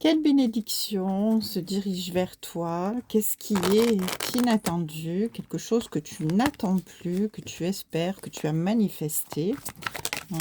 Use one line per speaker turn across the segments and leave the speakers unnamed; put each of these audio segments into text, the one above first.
Quelle bénédiction se dirige vers toi? Qu'est-ce qui est inattendu? Quelque chose que tu n'attends plus, que tu espères, que tu as manifesté, hein?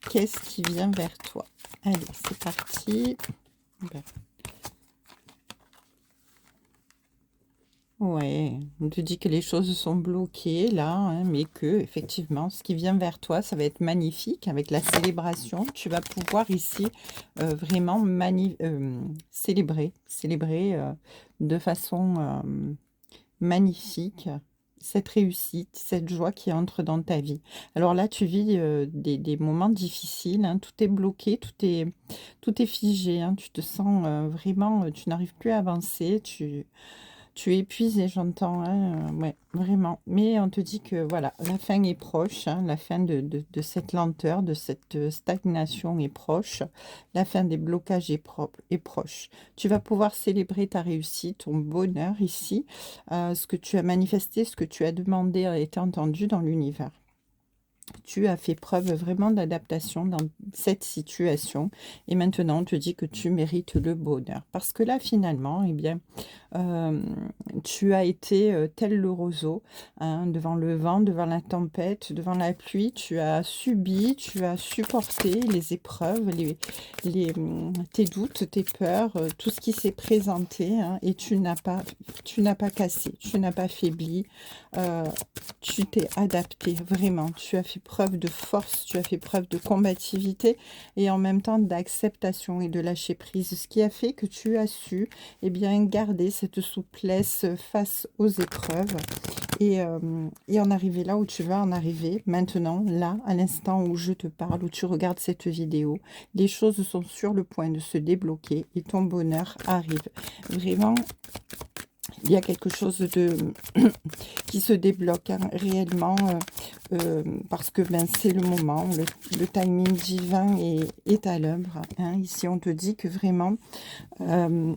Qu'est-ce qui vient vers toi? Allez, c'est parti. Ben, ouais, on te dit que les choses sont bloquées là, hein, mais que effectivement, ce qui vient vers toi, ça va être magnifique avec la célébration. Tu vas pouvoir ici vraiment célébrer de façon magnifique cette réussite, cette joie qui entre dans ta vie. Alors là, tu vis des moments difficiles, hein, tout est bloqué, tout est figé, hein, tu te sens vraiment, tu n'arrives plus à avancer, tu es épuisé, j'entends, hein, ouais, vraiment. Mais on te dit que voilà, la fin est proche, hein, la fin de cette lenteur, de cette stagnation est proche, la fin des blocages est proche. Tu vas pouvoir célébrer ta réussite, ton bonheur ici, ce que tu as manifesté, ce que tu as demandé a été entendu dans l'univers. Tu as fait preuve vraiment d'adaptation dans cette situation et maintenant on te dit que tu mérites le bonheur. Parce que là, finalement, eh bien, Hem, tu as été, tel le roseau, hein, devant le vent, devant la tempête, devant la pluie. Tu as subi, tu as supporté les épreuves, tes doutes, tes peurs, tout ce qui s'est présenté, hein, et tu n'as pas cassé, tu n'as pas faibli, heu, tu t'es adapté, vraiment. Tu as fait preuve de force, tu as fait preuve de combativité et en même temps d'acceptation et de lâcher prise. Ce qui a fait que tu as su eh bien, garder cette souplesse face aux épreuves et en arriver là où tu vas en arriver maintenant, là, à l'instant où je te parle, où tu regardes cette vidéo. Les choses sont sur le point de se débloquer et ton bonheur arrive. Vraiment, il y a quelque chose de qui se débloque, hein, réellement, parce que ben, c'est le moment, le timing divin est à l'œuvre, hein. Ici, on te dit que vraiment, euh,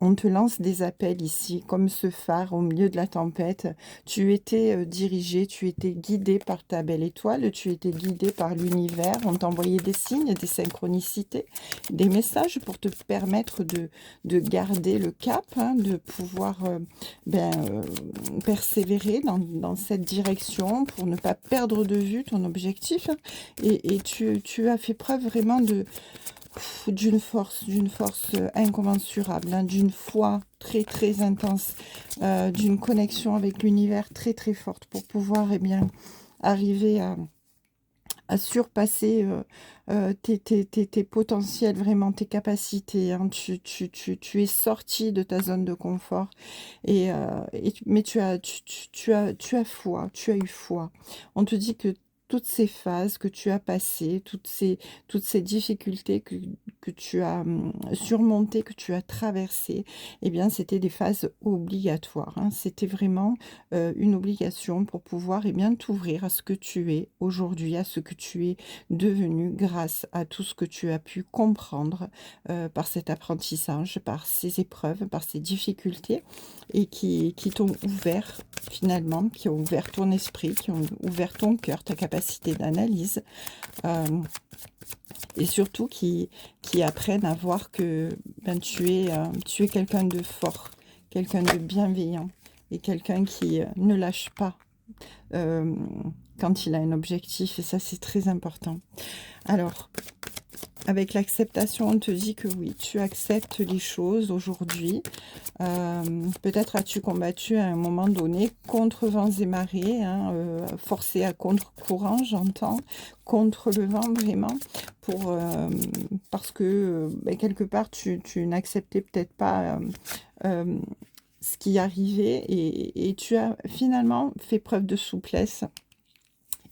on te lance des appels ici, comme ce phare au milieu de la tempête. Tu étais dirigé, tu étais guidé par ta belle étoile, tu étais guidé par l'univers. On t'envoyait des signes, des synchronicités, des messages pour te permettre de garder le cap, hein, de pouvoir persévérer dans cette direction pour ne pas perdre de vue ton objectif, hein. Et tu as fait preuve vraiment d'une force incommensurable, hein, d'une foi très très intense, d'une connexion avec l'univers très très forte pour pouvoir arriver à surpasser tes potentiels, vraiment tes capacités, hein. Tu es sorti de ta zone de confort mais tu as foi, tu as eu foi. On te dit que toutes ces phases que tu as passées, toutes ces difficultés que tu as surmontées, que tu as traversées, eh bien, c'était des phases obligatoires, hein. C'était vraiment une obligation pour pouvoir t'ouvrir à ce que tu es aujourd'hui, à ce que tu es devenu grâce à tout ce que tu as pu comprendre par cet apprentissage, par ces épreuves, par ces difficultés et qui t'ont ouvert finalement, qui ont ouvert ton esprit, qui ont ouvert ton cœur, ta capacité d'analyse, euh, et surtout qui apprennent à voir que ben, tu es quelqu'un de fort, quelqu'un de bienveillant et quelqu'un qui ne lâche pas euh, quand il a un objectif, et ça c'est très important. Alors, avec l'acceptation, on te dit que oui, tu acceptes les choses aujourd'hui. Peut-être as-tu combattu à un moment donné contre vents et marées, hein, forcé à contre-courant, j'entends, contre le vent vraiment, parce que quelque part tu n'acceptais peut-être pas euh, ce qui arrivait et tu as finalement fait preuve de souplesse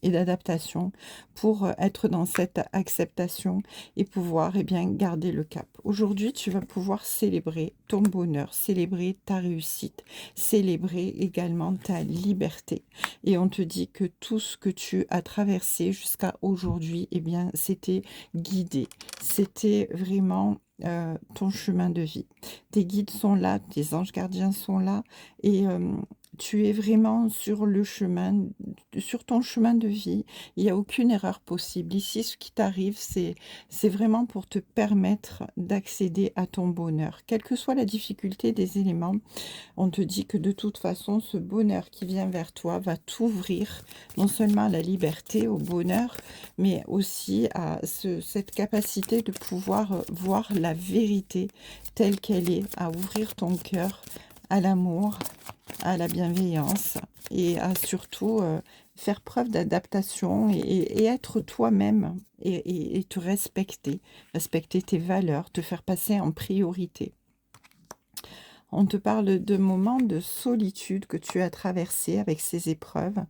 et d'adaptation pour être dans cette acceptation et pouvoir garder le cap. Aujourd'hui, tu vas pouvoir célébrer ton bonheur, célébrer ta réussite, célébrer également ta liberté. Et on te dit que tout ce que tu as traversé jusqu'à aujourd'hui, c'était guidé. C'était vraiment ton chemin de vie. Tes guides sont là, tes anges gardiens sont là et tu es vraiment sur le chemin, sur ton chemin de vie. Il y a aucune erreur possible. Ici, ce qui t'arrive, c'est vraiment pour te permettre d'accéder à ton bonheur. Quelle que soit la difficulté des éléments, on te dit que de toute façon, ce bonheur qui vient vers toi va t'ouvrir non seulement à la liberté, au bonheur, mais aussi à cette capacité de pouvoir voir la vérité telle qu'elle est, à ouvrir ton cœur à l'amour, à la bienveillance et à surtout faire preuve d'adaptation et être toi-même et te respecter, respecter tes valeurs, te faire passer en priorité. On te parle de moments de solitude que tu as traversés avec ces épreuves.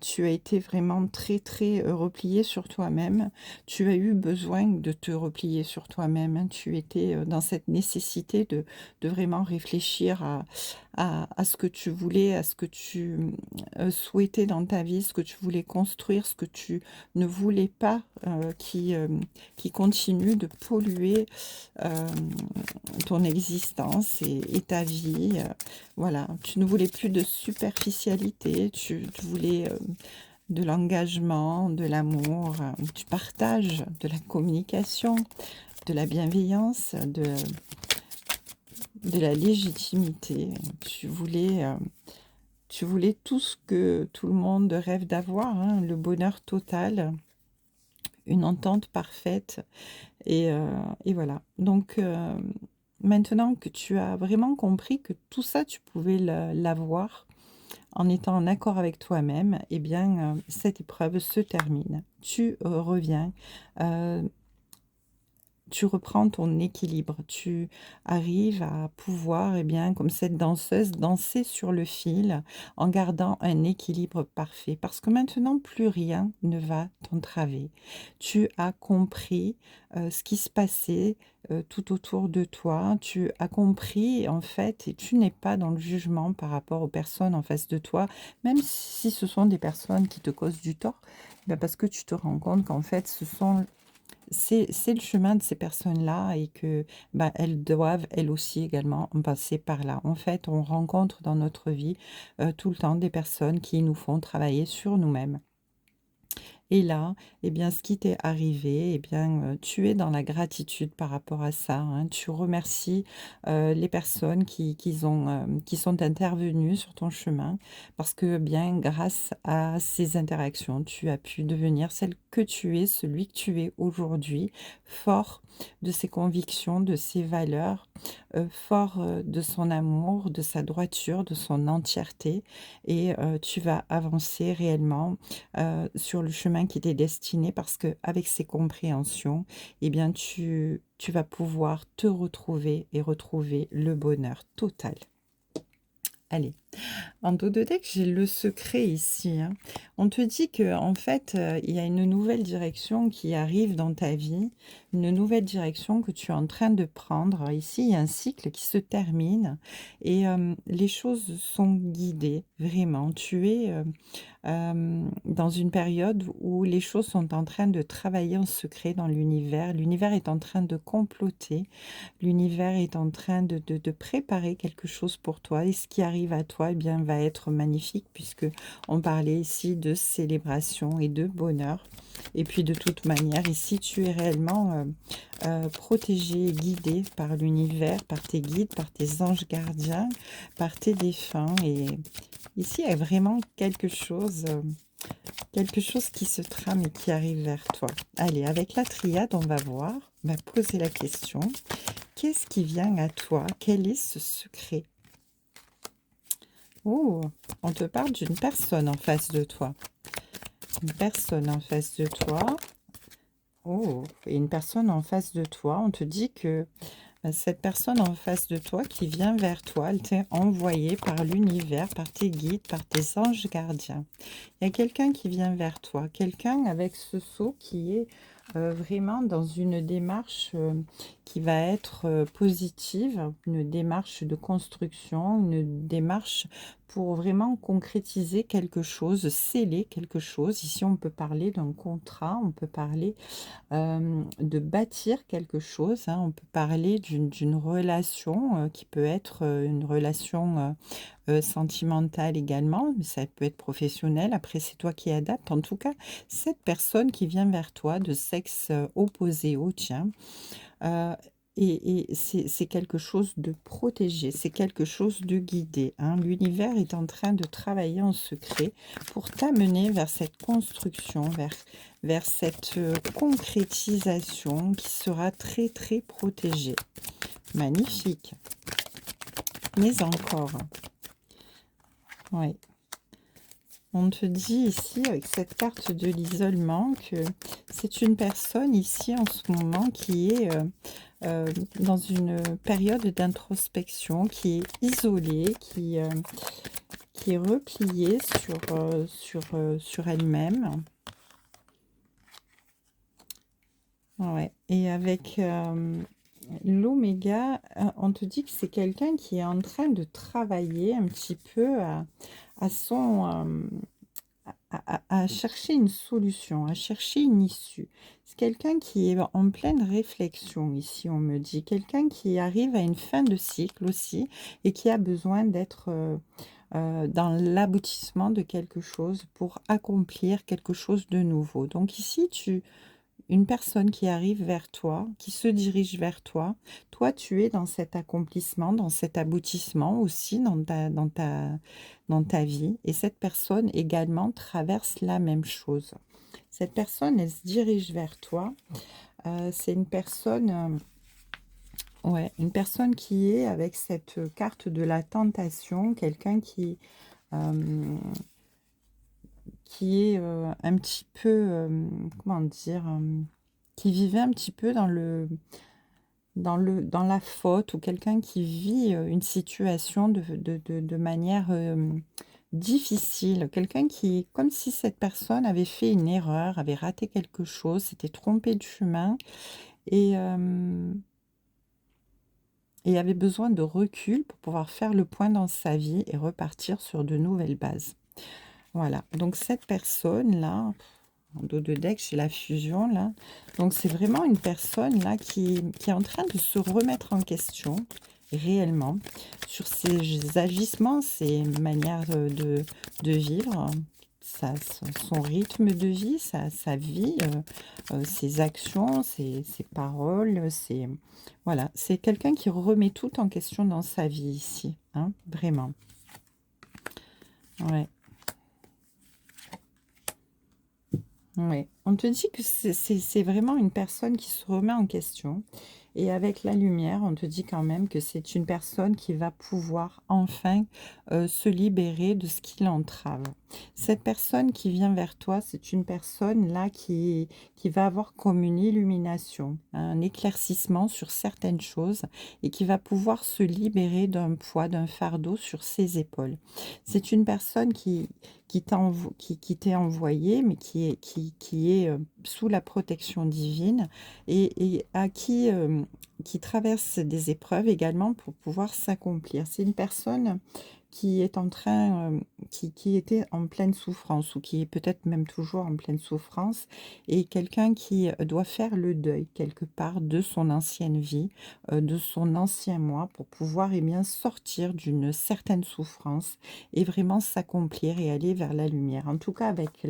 Tu as été vraiment très, très replié sur toi-même. Tu as eu besoin de te replier sur toi-même, hein. Tu étais dans cette nécessité de vraiment réfléchir à ce que tu voulais, à ce que tu souhaitais dans ta vie, ce que tu voulais construire, ce que tu ne voulais pas qui continue de polluer euh, ton existence et ta vie. Voilà, tu ne voulais plus de superficialité, tu voulais de l'engagement, de l'amour, du partage, de la communication, de la bienveillance, de la légitimité. Tu voulais tout ce que tout le monde rêve d'avoir, hein, le bonheur total, une entente parfaite. Et voilà. Donc, maintenant que tu as vraiment compris que tout ça, tu pouvais l'avoir en étant en accord avec toi-même, eh bien, cette épreuve se termine. Tu reviens, euh, tu reprends ton équilibre, tu arrives à pouvoir, eh bien, comme cette danseuse, danser sur le fil en gardant un équilibre parfait. Parce que maintenant, plus rien ne va t'entraver. Tu as compris ce qui se passait tout autour de toi. Tu as compris, en fait, et tu n'es pas dans le jugement par rapport aux personnes en face de toi, même si ce sont des personnes qui te causent du tort, ben parce que tu te rends compte qu'en fait, c'est le chemin de ces personnes-là et que bah, elles doivent, elles aussi également, en passer par là. En fait, on rencontre dans notre vie tout le temps des personnes qui nous font travailler sur nous-mêmes. Et là, eh bien, ce qui t'est arrivé, eh bien, tu es dans la gratitude par rapport à ça, hein. Tu remercies les personnes qui sont intervenues sur ton chemin parce que, bien, grâce à ces interactions, tu as pu devenir celle que tu es, celui que tu es aujourd'hui, fort de ses convictions, de ses valeurs, fort de son amour, de sa droiture, de son entièreté. Et tu vas avancer réellement sur le chemin qui t'est destiné parce que avec ces compréhensions, eh bien tu vas pouvoir te retrouver et retrouver le bonheur total. Allez, en dos de deck, j'ai le secret ici, hein. On te dit que en fait, il y a une nouvelle direction qui arrive dans ta vie, une nouvelle direction que tu es en train de prendre. Ici, il y a un cycle qui se termine et les choses sont guidées, vraiment. Tu es dans une période où les choses sont en train de travailler en secret dans l'univers. L'univers est en train de comploter. L'univers est en train de préparer quelque chose pour toi. Et ce qui arrive à toi, eh bien, va être magnifique puisque on parlait ici de célébration et de bonheur. Et puis de toute manière, ici, tu es réellement protégé et guidé par l'univers, par tes guides, par tes anges gardiens, par tes défunts. Et ici, il y a vraiment quelque chose qui se trame et qui arrive vers toi. Allez, avec la triade, on va voir, on va poser la question. Qu'est-ce qui vient à toi? Quel est ce secret? Oh, on te parle d'une personne en face de toi. Une personne en face de toi. Oh, et une personne en face de toi. On te dit que cette personne en face de toi qui vient vers toi, elle t'est envoyée par l'univers, par tes guides, par tes anges gardiens. Il y a quelqu'un qui vient vers toi, quelqu'un avec ce sceau qui est vraiment dans une démarche qui va être positive, une démarche de construction, une démarche pour vraiment concrétiser quelque chose, sceller quelque chose. Ici, on peut parler d'un contrat, on peut parler de bâtir quelque chose, hein. On peut parler d'une relation qui peut être une relation sentimental également, mais ça peut être professionnel. Après, c'est toi qui adaptes. En tout cas, cette personne qui vient vers toi de sexe opposé au tien, Heu et c'est quelque chose de protégé, c'est quelque chose de guidé, hein. L'univers est en train de travailler en secret pour t'amener vers cette construction, vers cette, concrétisation qui sera très, très protégée. Magnifique, mais encore, ouais. On te dit ici, avec cette carte de l'isolement, que c'est une personne ici en ce moment qui est dans une période d'introspection, qui est isolée, qui est repliée sur elle-même. Ouais. Et avec l'oméga, on te dit que c'est quelqu'un qui est en train de travailler un petit peu à son, à chercher une solution, à chercher une issue. C'est quelqu'un qui est en pleine réflexion ici, on me dit. Quelqu'un qui arrive à une fin de cycle aussi et qui a besoin d'être dans l'aboutissement de quelque chose pour accomplir quelque chose de nouveau. Donc ici, une personne qui arrive vers toi, qui se dirige vers toi, toi tu es dans cet accomplissement, dans cet aboutissement aussi dans ta vie et cette personne également traverse la même chose. Cette personne, elle se dirige vers toi, c'est une personne, ouais, une personne qui est avec cette carte de la tentation, quelqu'un qui est, un petit peu, comment dire? Qui vivait un petit peu dans la faute ou quelqu'un qui vit, une situation de manière, difficile. Quelqu'un qui comme si cette personne avait fait une erreur, avait raté quelque chose, s'était trompé de chemin et avait besoin de recul pour pouvoir faire le point dans sa vie et repartir sur de nouvelles bases. Voilà, donc cette personne-là, en dos de deck, j'ai la fusion là. Donc c'est vraiment une personne là qui est en train de se remettre en question réellement sur ses agissements, ses manières de vivre, son rythme de vie, sa vie, ses actions, ses paroles, voilà, c'est quelqu'un qui remet tout en question dans sa vie ici, hein, vraiment. Ouais. Ouais, on te dit que c'est vraiment une personne qui se remet en question et avec la lumière, on te dit quand même que c'est une personne qui va pouvoir enfin, se libérer de ce qui l'entrave. Cette personne qui vient vers toi, c'est une personne là qui va avoir comme une illumination, un éclaircissement sur certaines choses et qui va pouvoir se libérer d'un poids, d'un fardeau sur ses épaules. C'est une personne qui t'est envoyé, mais qui est, sous la protection divine et à qui traverse des épreuves également pour pouvoir s'accomplir. C'est une personne qui est en train, qui était en pleine souffrance ou qui est peut-être même toujours en pleine souffrance et quelqu'un qui, doit faire le deuil quelque part de son ancienne vie, de son ancien moi pour pouvoir, eh bien, sortir d'une certaine souffrance et vraiment s'accomplir et aller vers la lumière. En tout cas, avec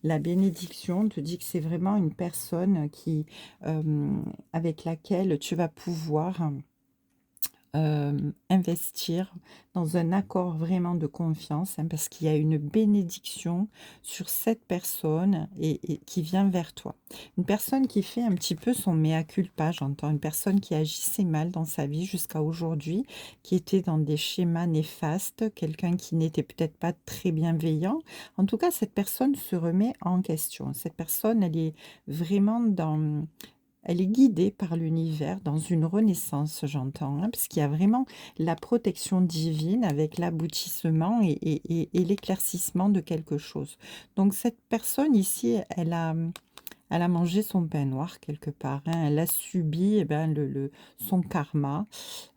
la bénédiction, on te dit que c'est vraiment une personne avec laquelle tu vas pouvoir investir dans un accord vraiment de confiance, hein, parce qu'il y a une bénédiction sur cette personne et qui vient vers toi. Une personne qui fait un petit peu son mea culpa, j'entends, une personne qui agissait mal dans sa vie jusqu'à aujourd'hui, qui était dans des schémas néfastes, quelqu'un qui n'était peut-être pas très bienveillant. En tout cas, cette personne se remet en question. Cette personne, elle est vraiment elle est guidée par l'univers dans une renaissance, j'entends, hein, parce qu'il y a vraiment la protection divine avec l'aboutissement et l'éclaircissement de quelque chose. Donc cette personne ici, elle a mangé son pain noir quelque part, hein. Elle a subi, eh ben, son karma.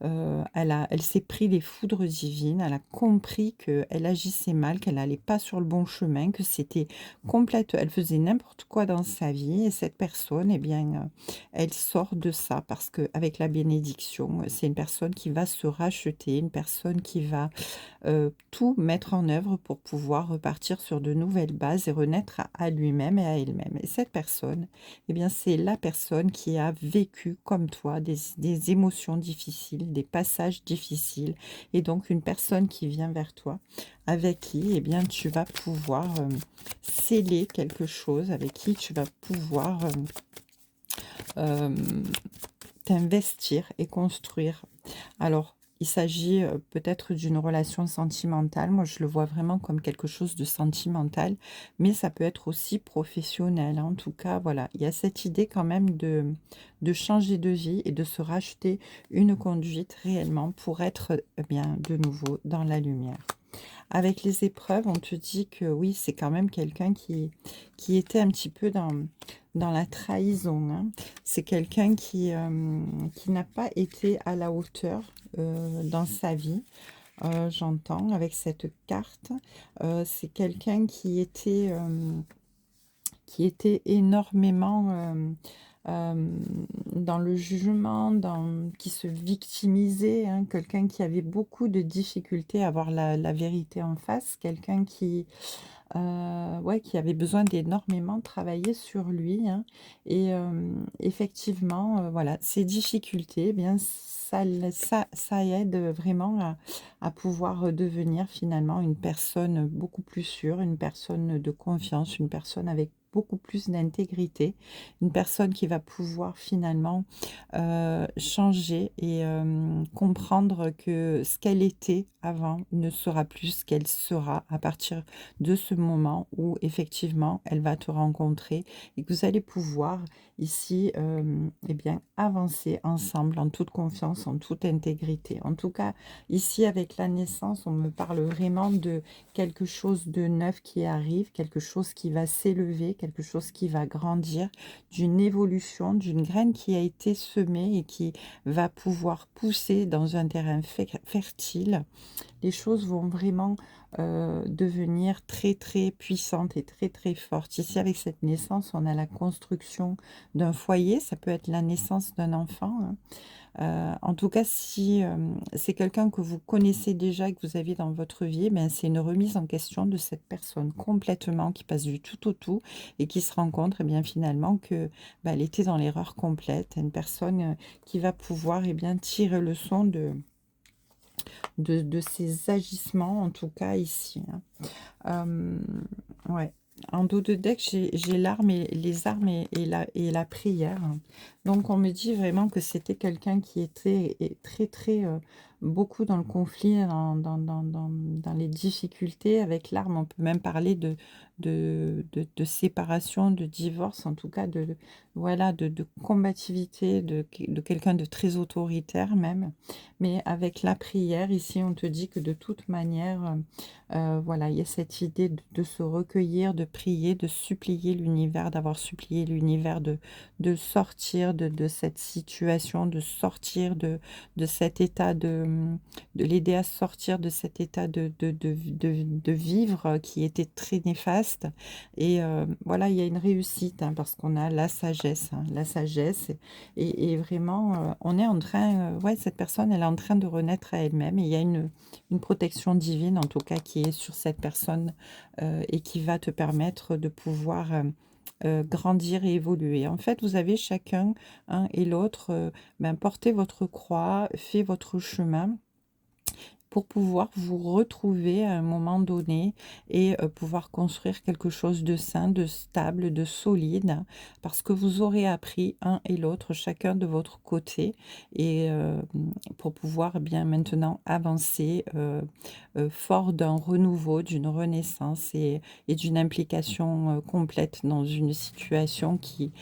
Elle s'est pris les foudres divines. Elle a compris qu'elle agissait mal, qu'elle n'allait pas sur le bon chemin, que c'était complète, elle faisait n'importe quoi dans sa vie. Et cette personne, eh bien, elle sort de ça parce que avec la bénédiction, c'est une personne qui va se racheter, une personne qui va tout mettre en œuvre pour pouvoir repartir sur de nouvelles bases et renaître à lui-même et à elle-même. Et cette personne, eh bien, c'est la personne qui a vécu comme toi des émotions difficiles, des passages difficiles, et donc une personne qui vient vers toi, avec qui, eh bien, tu vas pouvoir sceller quelque chose, avec qui tu vas pouvoir euh, t'investir et construire. Alors, il s'agit peut-être d'une relation sentimentale. Moi, je le vois vraiment comme quelque chose de sentimental, mais ça peut être aussi professionnel, hein. En tout cas, voilà, il y a cette idée quand même de changer de vie et de se racheter une conduite réellement pour être bien de nouveau dans la lumière. Avec les épreuves, on te dit que oui, c'est quand même quelqu'un qui était un petit peu dans la trahison, hein. C'est quelqu'un qui n'a pas été à la hauteur dans sa vie, j'entends, avec cette carte. C'est quelqu'un qui était énormément dans le jugement, qui se victimisait, hein, quelqu'un qui avait beaucoup de difficultés à voir la vérité en face, quelqu'un ouais, qui avait besoin d'énormément travailler sur lui, hein. Et effectivement, voilà, ces difficultés, eh bien, ça aide vraiment à pouvoir devenir finalement une personne beaucoup plus sûre, une personne de confiance, une personne avec beaucoup plus d'intégrité, une personne qui va pouvoir finalement changer et comprendre que ce qu'elle était avant ne sera plus ce qu'elle sera à partir de ce moment où effectivement elle va te rencontrer et que vous allez pouvoir ici eh bien avancer ensemble en toute confiance, en toute intégrité. En tout cas, ici avec la naissance, on me parle vraiment de quelque chose de neuf qui arrive, quelque chose qui va s'élever, quelque chose qui va grandir, d'une évolution, d'une graine qui a été semée et qui va pouvoir pousser dans un terrain fertile. Les choses vont vraiment devenir très très puissantes et très très fortes. Ici, avec cette naissance, on a la construction d'un foyer, ça peut être la naissance d'un enfant, hein. En tout cas, si c'est quelqu'un que vous connaissez déjà et que vous avez dans votre vie, ben, c'est une remise en question de cette personne complètement qui passe du tout au tout et qui se rend compte eh bien, finalement que ben, elle était dans l'erreur complète. Une personne qui va pouvoir eh bien, tirer le son de ses agissements, en tout cas ici, hein. Ouais. En dos de deck, j'ai l'arme et les armes et la prière. Donc, on me dit vraiment que c'était quelqu'un qui était très, très, beaucoup dans le conflit, dans les difficultés. Avec l'arme, on peut même parler de séparation, de divorce, en tout cas, voilà, de combativité, de quelqu'un de très autoritaire même. Mais avec la prière, ici, on te dit que de toute manière, voilà, il y a cette idée de se recueillir, de prier, de supplier l'univers, d'avoir supplié l'univers de sortir de cette situation, de sortir de cet état de l'aider à sortir de cet état de vivre qui était très néfaste. Et voilà, il y a une réussite, hein, parce qu'on a la sagesse, hein, la sagesse. Et vraiment, on est en train, ouais, cette personne, elle est en train de renaître à elle-même. Et il y a une protection divine, en tout cas, qui est sur cette personne et qui va te permettre de pouvoir grandir et évoluer. En fait, vous avez chacun, un et l'autre, ben, portez votre croix, fait votre chemin pour pouvoir vous retrouver à un moment donné et pouvoir construire quelque chose de sain, de stable, de solide, parce que vous aurez appris un et l'autre, chacun de votre côté, et pour pouvoir eh bien maintenant avancer fort d'un renouveau, d'une renaissance et d'une implication complète dans une situation qui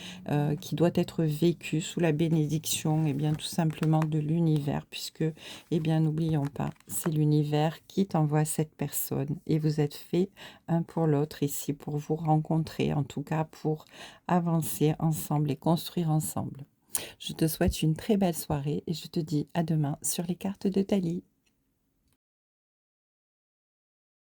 doit être vécue sous la bénédiction et bien tout simplement de l'univers, puisque, eh bien, n'oublions pas, c'est l'univers qui t'envoie cette personne et vous êtes fait un pour l'autre ici pour vous rencontrer, en tout cas pour avancer ensemble et construire ensemble. Je te souhaite une très belle soirée et je te dis à demain sur les cartes de Thalie.